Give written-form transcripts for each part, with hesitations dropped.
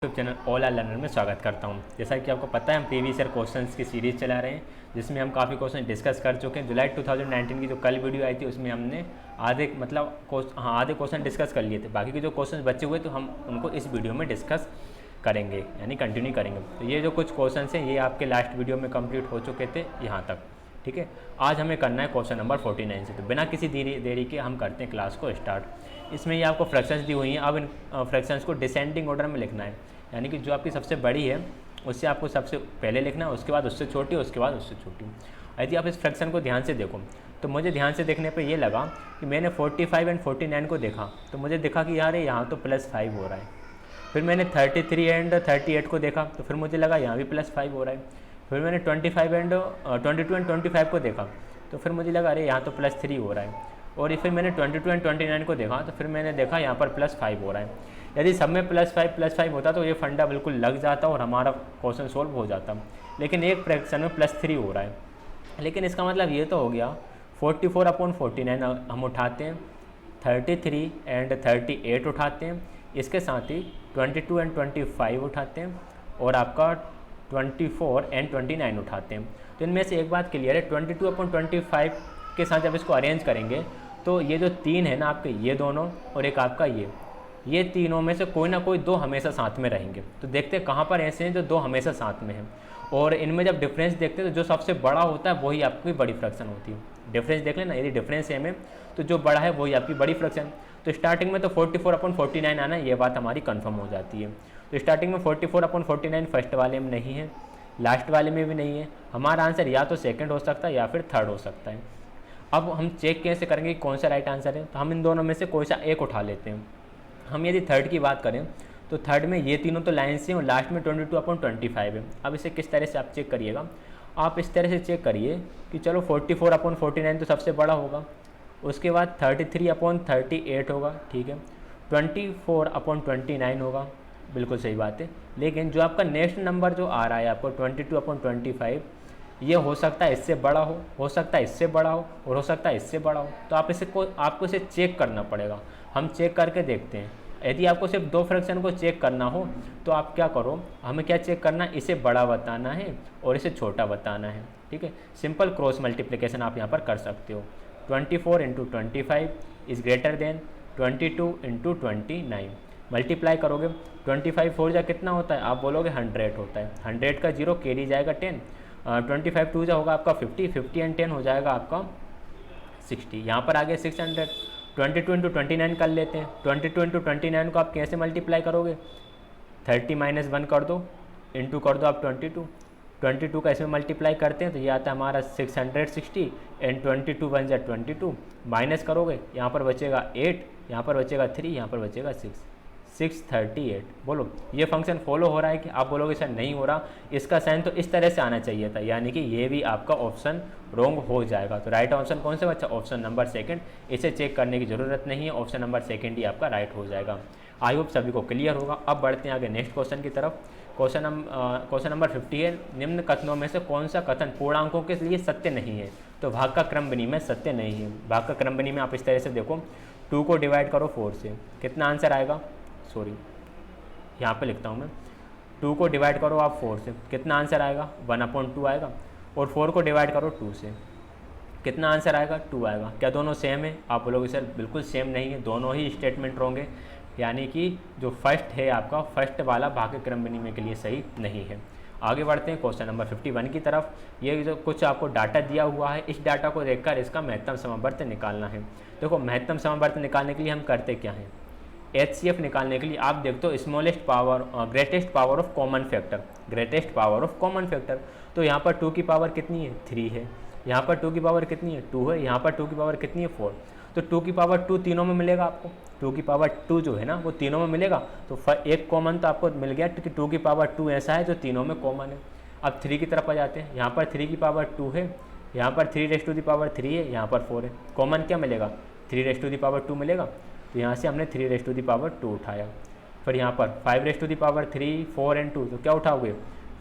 YouTube channel all are learner में स्वागत करता हूं। जैसा कि आपको पता है, हम प्रीवियस ईयर क्वेश्चंस की सीरीज़ चला रहे हैं, जिसमें हम काफ़ी क्वेश्चन डिस्कस कर चुके हैं। जुलाई 2019 की जो कल वीडियो आई थी, उसमें हमने आधे क्वेश्चन डिस्कस कर लिए थे। बाकी के जो क्वेश्चन बचे हुए तो हम उनको इस वीडियो में डिस्कस करेंगे, यानी कंटिन्यू करेंगे। तो ये जो कुछ क्वेश्चन हैं, ये आपके लास्ट वीडियो में कंप्लीट हो चुके थे यहाँ तक। ठीक है, आज हमें करना है क्वेश्चन नंबर 49 से। तो बिना किसी देरी के हम करते हैं क्लास को स्टार्ट। इसमें ये आपको फ्रैक्शंस दी हुई हैं। अब इन फ्रैक्शंस को डिसेंडिंग ऑर्डर में लिखना है, यानी कि जो आपकी सबसे बड़ी है उससे आपको सबसे पहले लिखना है, उसके बाद उससे छोटी, उसके बाद उससे छोटी। यदि आप इस फ्रैक्शन को ध्यान से देखो तो मुझे ध्यान से देखने पर ये लगा कि मैंने 45 एंड 49 को देखा तो मुझे दिखा कि यार यहाँ तो +5 हो रहा है। फिर मैंने 33 एंड 38 को देखा तो फिर मुझे लगा यहाँ भी +5 हो रहा है। फिर मैंने 22 एंड 25 को देखा तो फिर मुझे लगा अरे यहाँ तो +3 हो रहा है। और फिर मैंने 22 एंड 29 को देखा तो फिर मैंने देखा यहाँ पर +5 हो रहा है। यदि सब में +5 होता तो ये फंडा बिल्कुल लग जाता और हमारा क्वेश्चन सोल्व हो जाता। लेकिन एक फ्रैक्शन में +3 हो रहा है। लेकिन इसका मतलब ये तो हो गया 44/49 हम उठाते हैं, 33 एंड 38 उठाते हैं, इसके साथ ही 22 एंड 25 उठाते हैं और आपका 24 एंड 29 उठाते हैं। तो इनमें से एक बात क्लियर है, 22/25 के साथ जब इसको अरेंज करेंगे तो ये जो 3 है ना आपके, ये दोनों और एक आपका ये तीनों में से कोई ना कोई 2 हमेशा साथ में रहेंगे। तो देखते हैं कहाँ पर ऐसे हैं जो 2 हमेशा साथ में हैं। और इनमें जब डिफरेंस देखते हैं तो जो सबसे बड़ा होता है वही आपकी बड़ी फ्रैक्शन होती है। डिफरेंस देख लेना, यदि डिफरेंस सेम है तो जो बड़ा है वही आपकी बड़ी फ्रैक्शन। तो स्टार्टिंग में तो 44/49 आना, ये बात हमारी कन्फर्म हो जाती है। तो स्टार्टिंग में 44/49 फर्स्ट वाले में नहीं है, लास्ट वाले में भी नहीं है। हमारा आंसर या तो सेकंड हो सकता है या फिर थर्ड हो सकता है। अब हम चेक कैसे करेंगे कि कौन सा राइट आंसर है, तो हम इन दोनों में से कोई सा एक उठा लेते हैं। हम यदि थर्ड की बात करें तो थर्ड में ये तीनों तो लाइन से और लास्ट में 22/25 है। अब इसे किस तरह से आप चेक करिएगा, आप इस तरह से चेक करिए कि चलो 44/49 तो सबसे बड़ा होगा, उसके बाद 33/38 होगा, ठीक है, 24/29 होगा, बिल्कुल सही बात है। लेकिन जो आपका नेक्स्ट नंबर जो आ रहा है आपको 22/25, ये हो सकता है इससे बड़ा हो सकता है इससे बड़ा हो और हो सकता है इससे बड़ा हो। तो आपको इसे चेक करना पड़ेगा। हम चेक करके देखते हैं। यदि आपको सिर्फ 2 फ्रैक्शन को चेक करना हो तो आप क्या करो, हमें क्या चेक करना है, इसे बड़ा बताना है और इसे छोटा बताना है। ठीक है, सिंपल क्रॉस मल्टीप्लिकेशन आप यहाँ पर कर सकते हो। 24 × 25 इज़ ग्रेटर देन 22 × 29। मल्टीप्लाई करोगे 25 4 जा कितना होता है, आप बोलोगे 100 होता है। 100 का 0 कैरी जाएगा 10, 25 2 जा होगा आपका 50 एंड 10 हो जाएगा आपका 60। यहाँ पर आगे 600। 22 × 29 कर लेते हैं। 22 × 29 को आप कैसे मल्टीप्लाई करोगे, 30 - 1 कर दो, इंटू कर दो आप 22 का इसमें मल्टीप्लाई करते हैं तो ये आता है हमारा 660 एंड 22 1 जा 22, माइनस करोगे यहाँ पर बचेगा 8, यहाँ पर बचेगा 3, यहाँ पर बचेगा 638। बोलो ये फंक्शन फॉलो हो रहा है कि आप बोलोगे सर नहीं हो रहा, इसका साइन तो इस तरह से आना चाहिए था, यानी कि ये भी आपका ऑप्शन रॉन्ग हो जाएगा। तो राइट ऑप्शन कौन सा बच्चा, ऑप्शन नंबर सेकंड। इसे चेक करने की ज़रूरत नहीं है, ऑप्शन नंबर सेकंड ही आपका राइट हो जाएगा। आई होप सभी को क्लियर होगा। अब बढ़ते हैं आगे नेक्स्ट क्वेश्चन की तरफ। क्वेश्चन नंबर 50 है, निम्न कथनों में से कौन सा कथन पूर्णांकों के लिए सत्य नहीं है। तो भाग का क्रम विनिमय सत्य नहीं है। भाग का क्रम विनिमय आप इस तरह से देखो, 2 को डिवाइड करो 4 से, कितना आंसर आएगा, सॉरी यहाँ पे लिखता हूँ मैं, 2 को डिवाइड करो आप 4 से, कितना आंसर आएगा, 1/2 आएगा। और 4 को डिवाइड करो 2 से, कितना आंसर आएगा, 2 आएगा। क्या दोनों सेम है, आप बोलोगे सर बिल्कुल सेम नहीं है, दोनों ही स्टेटमेंट होंगे, यानी कि जो फर्स्ट है आपका, फर्स्ट वाला भाग के क्रम विनिमय के लिए सही नहीं है। आगे बढ़ते हैं क्वेश्चन नंबर 51 की तरफ। ये जो कुछ आपको डाटा दिया हुआ है, इस डाटा को देखकर इसका महत्तम समवर्त निकालना है। देखो महत्तम समवर्त निकालने के लिए हम करते क्या हैं, HCF निकालने के लिए आप देखते हो smallest power greatest power of common factor, greatest power of common factor. तो यहाँ पर 2 की पावर कितनी है, 3 है, यहाँ पर 2 की पावर कितनी है, 2 है, यहाँ पर 2 की पावर कितनी है, 4। तो 2 की पावर 2 तीनों में मिलेगा आपको, 2 की पावर 2 जो है ना वो तीनों में मिलेगा। तो एक कॉमन तो आपको मिल गया, क्योंकि 2 की पावर 2 ऐसा है जो तीनों में कॉमन है। अब 3 की तरफ आ जाते हैं, यहाँ पर 3 की पावर 2 है, यहाँ पर 3 है, यहाँ पर 4 है। कॉमन क्या मिलेगा, 3 मिलेगा। तो यहाँ से हमने 3 उठाया। फिर यहाँ पर 5 3 4 एंड 2, तो क्या उठाओगे,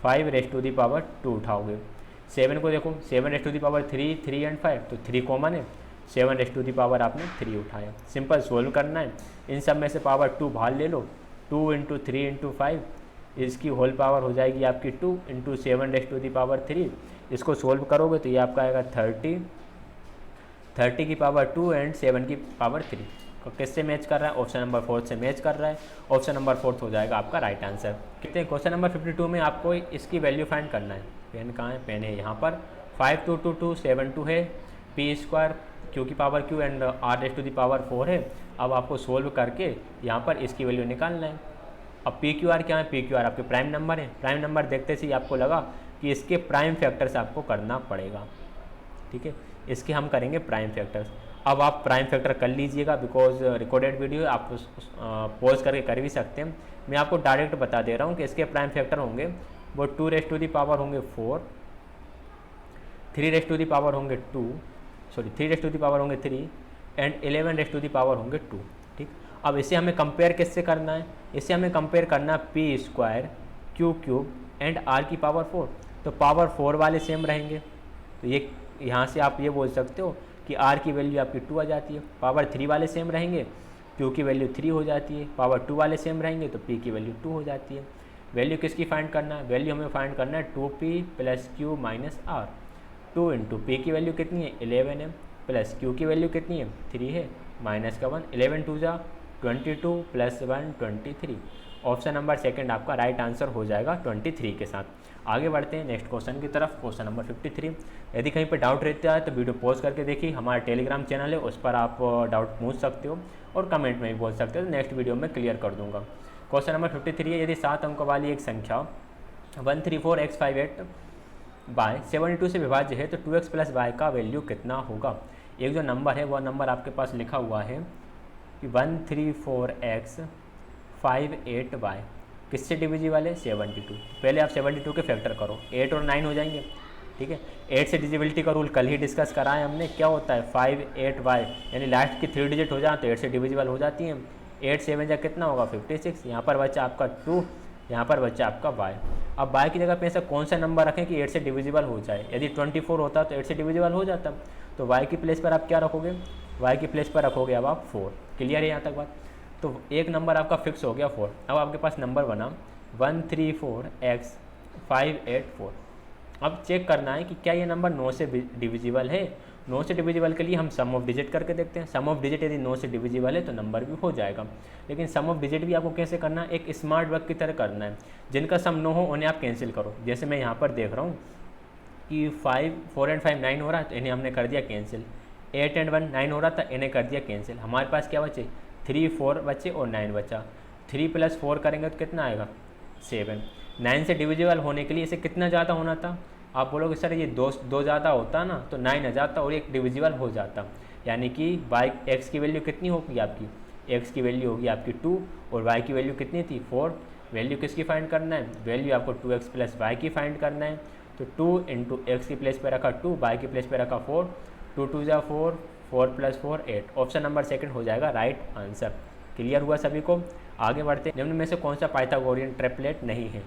5 उठाओगे। 7 को देखो, 7 3 एंड 5, तो 3 कॉमन है, 7 आपने 3 उठाया। सिंपल सोल्व करना है, इन सब में से पावर 2 बाहर ले लो, 2 × 3 × 5 इसकी होल पावर हो जाएगी आपकी 2 इंटू 7⁻3। इसको सोल्व करोगे तो ये आपका आएगा 30 की पावर 2 एंड 7 की पावर 3। तो किससे मैच कर रहा है? ऑप्शन नंबर 4 से मैच कर रहा है। ऑप्शन नंबर 4 हो जाएगा आपका राइट आंसर। कितने क्वेश्चन नंबर 52 में आपको इसकी वैल्यू फाइंड करना है। पेन कहाँ है? पेन है यहाँ पर। 522272 है, पी स्क्वायर क्यू की power Q and R raise to the power 4 है। अब आपको सोल्व करके यहाँ पर इसकी वैल्यू निकालना है। अब पी क्यू आर क्या है? पी क्यू आर आपके प्राइम नंबर है। प्राइम नंबर देखते से ही आपको लगा कि इसके प्राइम फैक्टर्स आपको करना पड़ेगा। ठीक है, इसके हम करेंगे प्राइम फैक्टर्स। अब आप प्राइम फैक्टर कर लीजिएगा, बिकॉज रिकॉर्डेड वीडियो आप पॉज करके कर भी सकते हैं। मैं आपको डायरेक्ट बता दे रहा हूँ कि इसके प्राइम फैक्टर होंगे वो 2 रेज टू दी पावर होंगे 4, 3 रेज टू दी पावर होंगे 3 रेज टू दी पावर होंगे 3 and 11 raise to the power होंगे 2। ठीक, अब इसे हमें कंपेयर किससे करना है? इसे हमें कंपेयर करना है P square Q cube and R की पावर 4। तो पावर 4 वाले सेम रहेंगे, तो ये यहाँ से आप ये बोल सकते हो कि आर की वैल्यू आपकी 2 आ जाती है। पावर 3 वाले सेम रहेंगे, क्यू की वैल्यू 3 हो जाती है। पावर 2 वाले सेम रहेंगे तो पी की वैल्यू 2 हो जाती है। वैल्यू किसकी फाइंड करना है? वैल्यू हमें फाइंड करना है 2p plus q minus r. 2 into p की वैल्यू कितनी है? 11 है, प्लस क्यू की वैल्यू कितनी है? 3 है, माइनस का 1। 11 2 जा 22 प्लस 1 23। ऑप्शन नंबर सेकंड आपका राइट आंसर हो जाएगा 23 के साथ। आगे बढ़ते हैं नेक्स्ट क्वेश्चन की तरफ, क्वेश्चन नंबर 53। यदि कहीं पर डाउट रहता है तो वीडियो पॉज करके देखिए। हमारा टेलीग्राम चैनल है, उस पर आप डाउट पूछ सकते हो और कमेंट में भी बोल सकते हो, तो नेक्स्ट वीडियो में क्लियर कर दूंगा। क्वेश्चन नंबर 53 है, यदि 7 अंकों वाली एक संख्या 134x58 बाय 72 से विभाज्य है तो 2x प्लस y का वैल्यू कितना होगा? एक जो नंबर है वह नंबर आपके पास लिखा हुआ है कि 134x58y किससे डिविजिबल है? 72। पहले आप 72 के फैक्टर करो, 8 और 9 हो जाएंगे। ठीक है, 8 से डिविजिबिलिटी का रूल कल ही डिस्कस करा है हमने। क्या होता है? 58y यानी लास्ट की 3 डिजिट हो जाए तो 8 से डिविजिबल हो जाती हैं। 8 7 जा कितना होगा? 56। यहाँ पर बचा आपका 2, यहाँ पर बचा आपका y। अब y की जगह पे ऐसा कौन सा नंबर रखें कि 8 से डिविजिबल हो जाए? यदि 24 होता तो 8 से डिविजिबल हो जाता, तो y की प्लेस पर आप क्या रखोगे? y की प्लेस पर रखोगे अब आप 4। क्लियर है यहाँ तक बात? तो एक नंबर आपका फिक्स हो गया 4। अब आपके पास नंबर बना 134x584। अब चेक करना है कि क्या ये नंबर 9 से डिविजिबल है। 9 से डिविजिबल के लिए हम सम ऑफ डिजिट करके देखते हैं। सम ऑफ डिजिट यदि 9 से डिविजिबल है तो नंबर भी हो जाएगा। लेकिन सम ऑफ डिजिट भी आपको कैसे करना है? एक स्मार्ट वर्क की तरह करना है। जिनका सम 9 हो उन्हें आप कैंसिल करो। जैसे मैं यहाँ पर देख रहा हूँ कि 4 एंड 5 9 हो रहा है तो इन्हें हमने कर दिया कैंसिल। 8 एंड 1 9 हो रहा था, इन्हें कर दिया कैंसिल। हमारे पास क्या बचे? 3 4 बचे और 9 बचा। 3 + 4 करेंगे तो कितना आएगा? 7। 9 से डिविजिबल होने के लिए इसे कितना ज़्यादा होना था? आप बोलोगे सर ये दो ज़्यादा होता ना तो 9 आ जाता और एक डिविजिबल हो जाता। यानी कि x की वैल्यू कितनी होगी आपकी? x की वैल्यू होगी आपकी 2 और y की वैल्यू कितनी थी? 4। वैल्यू किसकी फाइंड करना है? वैल्यू आपको 2x प्लस y की फाइंड करना है। तो 2 इंटू x की प्लेस पर रखा 2, y की प्लेस पर रखा 4। 2 2 जा 4, 4 + 4 8। ऑप्शन नंबर सेकंड हो जाएगा राइट आंसर। क्लियर हुआ सभी को? आगे बढ़ते हैं। निम्न में से कौन सा पाइथागोरियन ट्रिपलेट नहीं है?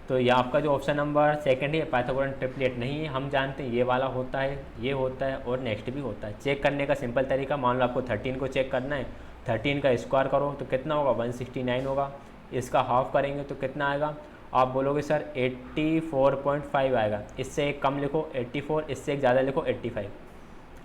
तो ये आपका जो ऑप्शन नंबर सेकंड है पाइथागोरियन ट्रिपलेट नहीं है। हम जानते हैं ये वाला होता है, ये होता है और नेक्स्ट भी होता है। चेक करने का सिंपल तरीका, मान लो आपको 13 को चेक करना है। 13 का स्क्वायर करो तो कितना होगा? 169 होगा। इसका हाफ करेंगे तो कितना आएगा? आप बोलोगे सर 84.5 आएगा। इससे एक कम लिखो 84, इससे एक ज़्यादा लिखो 85।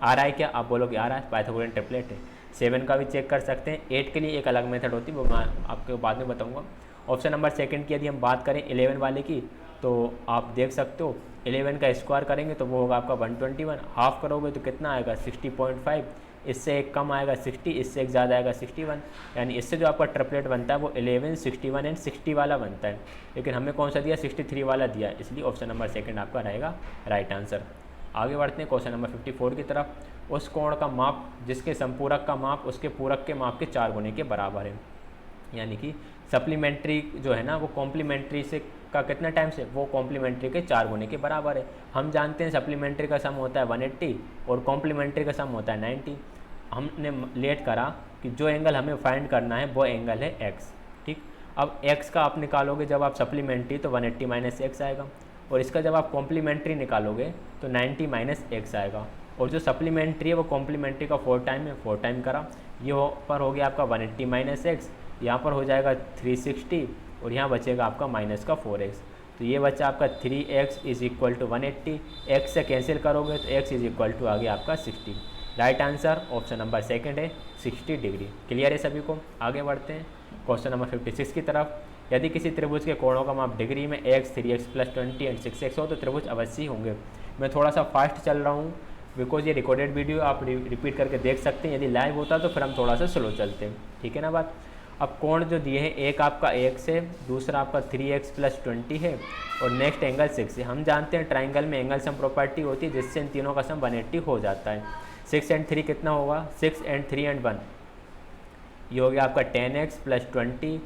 आ रहा है क्या? आप बोलोगे आ रहा है, पाइथागोरियन ट्रिपलेट है। 7 का भी चेक कर सकते हैं। 8 के लिए एक अलग मेथड होती है, वो मैं आपको बाद में बताऊंगा। ऑप्शन नंबर सेकंड की यदि हम बात करें 11 वाले की, तो आप देख सकते हो 11 का स्क्वायर करेंगे तो वो होगा आपका 121। हाफ करोगे तो कितना आएगा? 60.5। इससे एक कम आएगा 60, इससे एक ज़्यादा आएगा 61। यानी इससे जो आपका ट्रिपलेट बनता है वो 11, 61 एंड 60 वाला बनता है। लेकिन हमें कौन सा दिया? 63 वाला दिया, इसलिए ऑप्शन नंबर सेकंड आपका रहेगा राइट आंसर। आगे बढ़ते हैं क्वेश्चन नंबर 54 की तरफ। उस कोण का माप जिसके संपूरक का माप उसके पूरक के माप के 4 गुने के बराबर है। यानी कि सप्लीमेंट्री जो है ना वो कॉम्प्लीमेंट्री से का कितना टाइम से? वो कॉम्प्लीमेंट्री के 4 गुने के बराबर है। हम जानते हैं सप्लीमेंट्री का सम होता है 180 और कॉम्प्लीमेंट्री का सम होता है 90। हमने लेट करा कि जो एंगल हमें फाइंड करना है वो एंगल है x। ठीक, अब x का आप निकालोगे जब आप सप्लीमेंट्री तो 180 माइनस x आएगा, और इसका जब आप कॉम्प्लीमेंट्री निकालोगे तो 90 माइनस x आएगा। और जो सप्लीमेंट्री है वो कॉम्प्लीमेंट्री का 4 टाइम है, 4 टाइम करा। ये पर हो गया आपका 180 माइनस x, यहाँ पर हो जाएगा 360 और यहाँ बचेगा आपका माइनस का 4x। तो ये बचा आपका 3x is equal to 180, x से कैंसिल करोगे तो x इज इक्वल टू आ गया आपका 60। Right answer option number second है 60 डिग्री। क्लियर है सभी को? आगे बढ़ते हैं क्वेश्चन नंबर 56 की तरफ। यदि किसी त्रिभुज के कोणों का माप डिग्री में x 3x + 20 एंड 6x हो तो त्रिभुज अवश्य होंगे। मैं थोड़ा सा फास्ट चल रहा हूँ बिकॉज ये रिकॉर्डेड वीडियो आप रिपीट करके देख सकते हैं। यदि लाइव होता तो फिर हम थोड़ा सा स्लो चलते हैं, ठीक है ना बात। अब कोण जो दिए हैं, एक आपका x है, दूसरा आपका 3x + 20 है और नेक्स्ट एंगल 6 है। हम जानते हैं ट्राइंगल में एंगल सम प्रॉपर्टी होती है जिससे इन तीनों का सम 180 हो जाता है। 6 एंड 3 कितना होगा? 6 एंड 3 एंड 1, ये हो गया आपका 10x + 20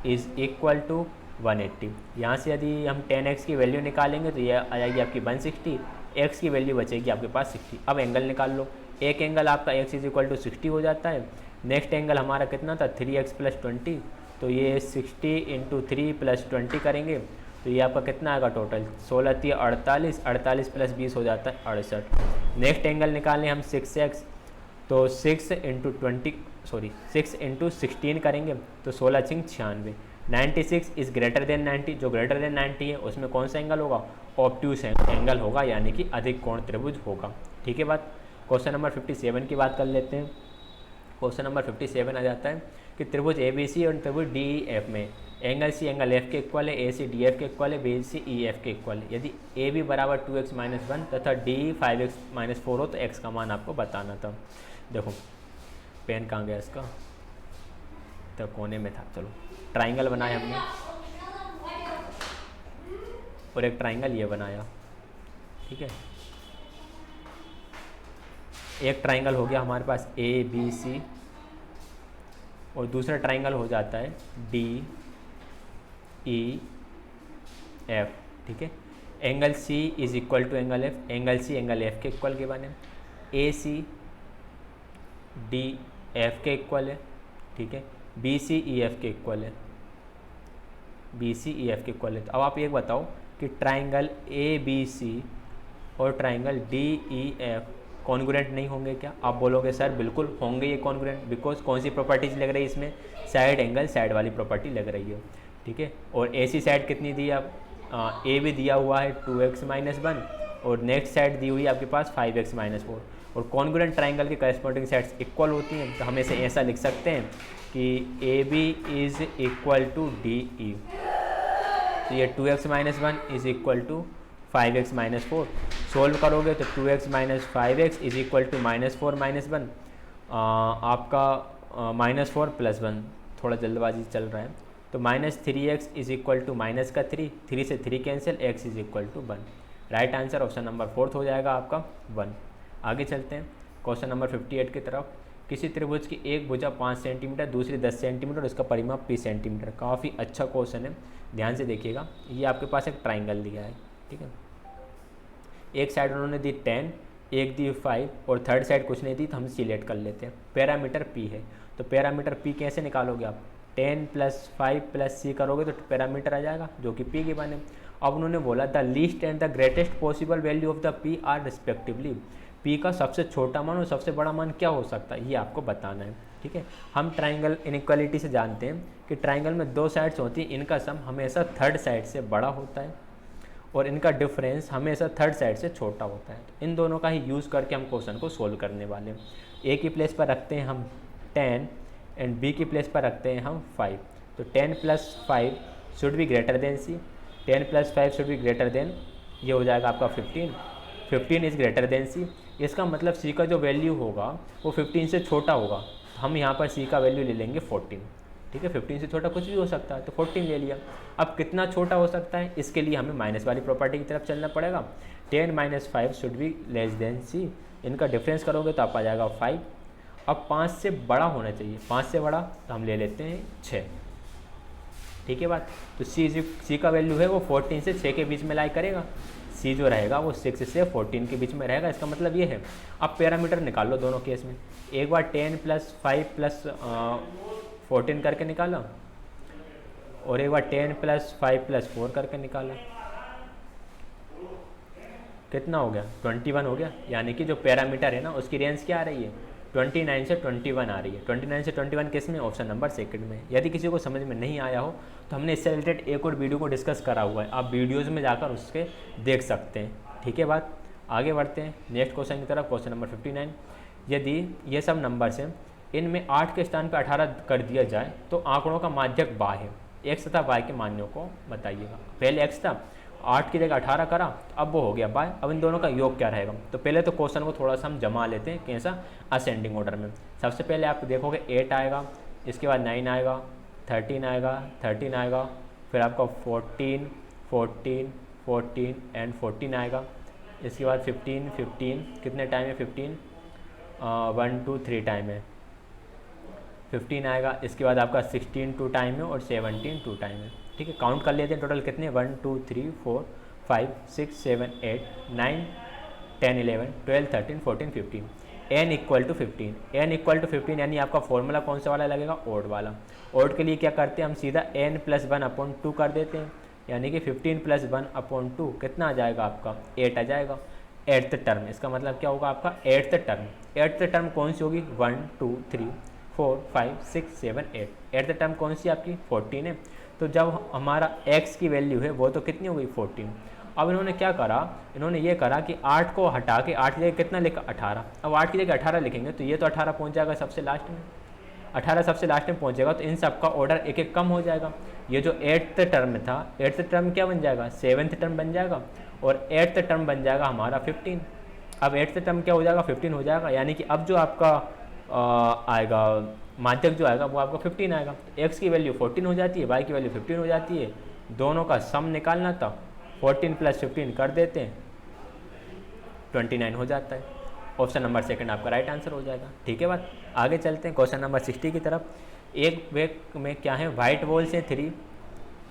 इज इक्वल टू 180। यहाँ से यदि हम 10x की वैल्यू निकालेंगे तो ये आ जाएगी आपकी 160, x की वैल्यू बचेगी आपके पास 60। अब एंगल निकाल लो। एक एंगल आपका x इज इक्वल टू 60 हो जाता है। नेक्स्ट एंगल हमारा कितना था? 3x + 20, तो ये 60 × 3 + 20 करेंगे तो ये आपका कितना आएगा टोटल? 16 × 48, 48 + 20 हो जाता है 68। नेक्स्ट एंगल निकालें हम 6x, तो 6 × 16 करेंगे तो 16 × 6 96। 96 इज़ ग्रेटर देन 90, जो ग्रेटर देन 90 है उसमें कौन सा एंगल होगा? ऑब्ट्यूस एंगल होगा, यानी कि अधिक कोण त्रिभुज होगा। ठीक है बात। क्वेश्चन नंबर 57 की बात कर लेते हैं। क्वेश्चन नंबर 57 आ जाता है कि त्रिभुज ABC और त्रिभुज DEF में एंगल C एंगल F के इक्वल है, AC DF के इक्वल है, BC EF के इक्वल है। यदि AB बराबर 2x - 1 तथा DE 5x - 4 हो तो x का मान आपको बताना था। देखो पेन कहाँ गया इसका, तो कोने में था। चलो ट्राइंगल बनाया हमने और एक ट्राइंगल ये बनाया, ठीक है। एक ट्राइंगल हो गया हमारे पास ABC और दूसरा ट्राइंगल हो जाता है DEF, ठीक है। Angle C is equal to angle F, angle C angle F के इक्वल के बने, AC DF के इक्वल है, ठीक है। BC EF के इक्वल है, BC EF के इक्वल है। तो अब आप ये बताओ कि ट्राइंगल ABC और ट्राइंगल DEF कॉन्ग्रुएंट नहीं होंगे क्या? आप बोलोगे सर बिल्कुल होंगे ये कॉन्ग्रुएंट, बिकॉज कौन सी प्रॉपर्टीज लग रही है इसमें? साइड एंगल साइड वाली प्रॉपर्टी लग रही है, ठीक है। और AC साइड कितनी दी आप? A भी दिया हुआ है 2x - 1 और नेक्स्ट साइड दी हुई है आपके पास 5x - 4 और कॉन्ग्रुएंट ट्राइंगल की करस्पॉन्डिंग साइड्स इक्वल होती हैं। तो हम इसे ऐसा लिख सकते हैं कि AB is equal to DE। तो ये 2x - 1 is equal to 5x - 4। Solve करोगे तो 2x - 5x is equal to -4 - 1, आपका -4 + 1, थोड़ा जल्दबाजी चल रहा है, तो -3x इज इक्वल टू -3, 3 से 3 cancel, x is equal to 1। Right answer option number 4 हो जाएगा आपका 1। आगे चलते हैं क्वेश्चन नंबर 58 की तरफ। किसी त्रिभुज की एक भुजा 5 सेंटीमीटर, दूसरी 10 सेंटीमीटर और इसका परिमाप 30 सेंटीमीटर। काफ़ी अच्छा क्वेश्चन है, ध्यान से देखिएगा। ये आपके पास एक ट्राइंगल दिया है, ठीक है। एक साइड उन्होंने दी 10, एक दी 5 और थर्ड साइड कुछ नहीं दी, तो हम सिलेक्ट कर लेते हैं। पैरामीटर P है, तो पैरामीटर P कैसे निकालोगे आप? 10 + 5 + C करोगे तो पैरामीटर आ जाएगा जो कि P के बने। अब उन्होंने बोला the least and the greatest possible value of the P are respectively. P का सबसे छोटा मान और सबसे बड़ा मान क्या हो सकता है, ये आपको बताना है, ठीक है। हम ट्राइंगल इनइक्वालिटी से जानते हैं कि ट्राइंगल में 2 साइड्स होती हैं, इनका सम हमेशा थर्ड साइड से बड़ा होता है और इनका डिफरेंस हमेशा थर्ड साइड से छोटा होता है। तो इन दोनों का ही यूज़ करके हम क्वेश्चन को सोल्व करने वाले हैं। ए की प्लेस पर रखते हैं हम 10 एंड बी की प्लेस पर रखते हैं हम 5। तो 10 + 5 should be greater than C, 10 + 5 should be greater than, ये हो जाएगा आपका 15, 15 इज़ ग्रेटर देन C। इसका मतलब C का जो वैल्यू होगा वो 15 से छोटा होगा। तो हम यहाँ पर C का वैल्यू ले लेंगे 14, ठीक है। 15 से छोटा कुछ भी हो सकता है, तो 14 ले लिया। अब कितना छोटा हो सकता है, इसके लिए हमें माइनस वाली प्रॉपर्टी की तरफ चलना पड़ेगा। 10 - 5 should be less than C, इनका डिफरेंस करोगे तो आप आ जाएगा 5। अब 5 से बड़ा होना चाहिए, 5 से बड़ा तो हम ले लेते हैं 6, ठीक है बात। तो C का वैल्यू है वो 14 से 6 के बीच में लाई करेगा। C जो रहेगा वो 6 से 14 के बीच में रहेगा, इसका मतलब ये है। अब पैरामीटर निकाल लो दोनों केस में। एक बार 10 + 5 + 14 करके निकाला और एक बार 10 + 5 + 4 करके निकाला। कितना हो गया? 21 हो गया। यानी कि जो पैरामीटर है ना उसकी रेंज क्या आ रही है? 29 से 21 आ रही है। 29 से 21 किस में? ऑप्शन नंबर सेकंड में। यदि किसी को समझ में नहीं आया हो तो हमने इससे रिलेटेड एक और वीडियो को डिस्कस करा हुआ है, आप वीडियोज़ में जाकर उसके देख सकते हैं। ठीक है बात, आगे बढ़ते हैं नेक्स्ट क्वेश्चन की तरफ। क्वेश्चन नंबर 59, यदि ये सब नंबर्स हैं, इनमें 8 के स्थान पर 18 कर दिया जाए तो आंकड़ों का माध्यक y है। x तथा y के मान्यों को बताइएगा। पहले x था, 8 की जगह 18 करा, अब वो हो गया y। अब इन दोनों का योग क्या रहेगा? तो पहले तो क्वेश्चन को थोड़ा सा हम जमा लेते हैं, कैसा? असेंडिंग ऑर्डर में। सबसे पहले आप देखोगे 8 आएगा, इसके बाद 9 आएगा, 13 आएगा, 13 आएगा, फिर आपका 14, 14, 14 एंड 14 आएगा। इसके बाद 15, 15 कितने टाइम है? 15 1 2 3 टाइम है, 15 आएगा। इसके बाद आपका 16 2 टाइम है और 17 2 टाइम है। ठीक है, काउंट कर लेते हैं टोटल कितने? 1 2 3 4 5 6 7 8 9 10 11 12 13 14 15। n equal to 15, n equal to 15 यानी आपका फॉर्मूला कौन सा वाला लगेगा? ओड वाला। ओड के लिए क्या करते हैं हम? सीधा n + 1/2 कर देते हैं, यानी कि 15 + 1/2 कितना आ जाएगा आपका? 8 आ जाएगा। 8th टर्म, इसका मतलब क्या होगा आपका? 8th term. 8th टर्म कौन सी होगी? 1 2 3 4 5 6 7 8। 8th टर्म कौन सी आपकी? 14 है। तो जब हमारा x की वैल्यू है वो तो कितनी हो गई? 14। अब इन्होंने क्या करा? इन्होंने ये करा कि 8 को हटा के 8 की जगह कितना लिखा? 18। अब 8 की जगह 18 लिखेंगे तो ये तो 18 पहुँच जाएगा सबसे लास्ट में। 18 सबसे लास्ट में पहुँचेगा तो इन सब का ऑर्डर एक एक कम हो जाएगा। ये जो 8th टर्म था, 8th टर्म क्या बन जाएगा? 7th टर्म बन जाएगा और 8th टर्म बन जाएगा हमारा 15। अब 8th टर्म क्या हो जाएगा? 15 हो जाएगा, यानी कि अब जो आपका आएगा माध्यक जो आएगा वो आपका 15 आएगा। x की वैल्यू 14 हो जाती है, y की वैल्यू 15 हो जाती है। दोनों का सम निकालना था, 14 + 15 कर देते हैं, 29 हो जाता है। ऑप्शन नंबर सेकंड आपका राइट आंसर हो जाएगा। ठीक है बात, आगे चलते हैं क्वेश्चन नंबर 60 की तरफ। एक वेक में क्या है? वाइट बॉल्स हैं 3,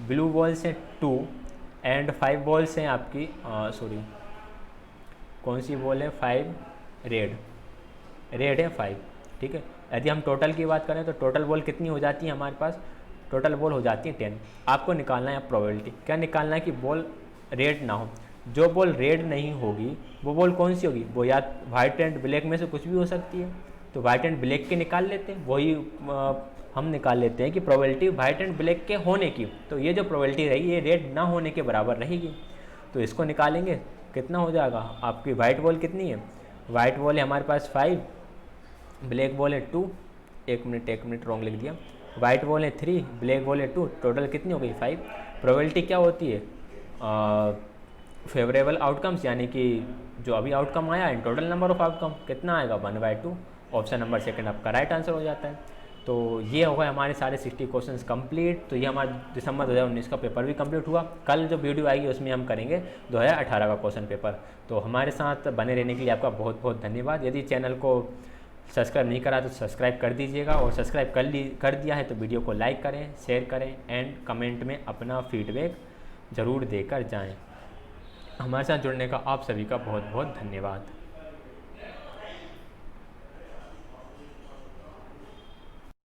ब्लू बॉल्स हैं 2 एंड 5 बॉल्स हैं आपकी कौन सी बॉल है? 5 रेड है 5। ठीक है, यदि हम टोटल की बात करें तो टोटल बॉल कितनी हो जाती है हमारे पास? टोटल बॉल हो जाती है 10। आपको निकालना है प्रोबेबिलिटी। क्या निकालना है? कि बॉल रेड ना हो। जो बॉल रेड नहीं होगी वो बॉल कौन सी होगी? वो या वाइट एंड ब्लैक में से कुछ भी हो सकती है। तो वाइट एंड ब्लैक के निकाल लेते हैं, वही हम निकाल लेते हैं कि प्रोबेबिलिटी वाइट एंड ब्लैक के होने की। तो ये जो प्रोबेबिलिटी रहेगी ये रेड ना होने के बराबर रहेगी। तो इसको निकालेंगे, कितना हो जाएगा? आपकी वाइट बॉल कितनी है? वाइट बॉल है हमारे पास 5, ब्लैक बॉल है 2, एक मिनट रॉन्ग लिख दिया। वाइट बॉल है 3, ब्लैक बॉल है 2, टोटल कितनी हो गई? 5। प्रोबेबिलिटी क्या होती है? फेवरेबल आउटकम्स, यानी कि जो अभी आउटकम आया in total number of outcome कितना आएगा? 1/2। ऑप्शन नंबर सेकंड आपका राइट आंसर हो जाता है। तो ये हो गए हमारे सारे 60 क्वेश्चंस कंप्लीट। तो ये हमारा दिसंबर 2019 का पेपर भी कंप्लीट हुआ। कल जो वीडियो आएगी उसमें हम करेंगे 2018 का क्वेश्चन पेपर। तो हमारे साथ बने रहने के लिए आपका बहुत बहुत धन्यवाद। यदि चैनल को सब्सक्राइब नहीं करा तो सब्सक्राइब कर दीजिएगा, और सब्सक्राइब कर दिया है तो वीडियो को लाइक करें, शेयर करें एंड कमेंट में अपना फीडबैक ज़रूर देकर जाएं। हमारे साथ जुड़ने का आप सभी का बहुत बहुत धन्यवाद।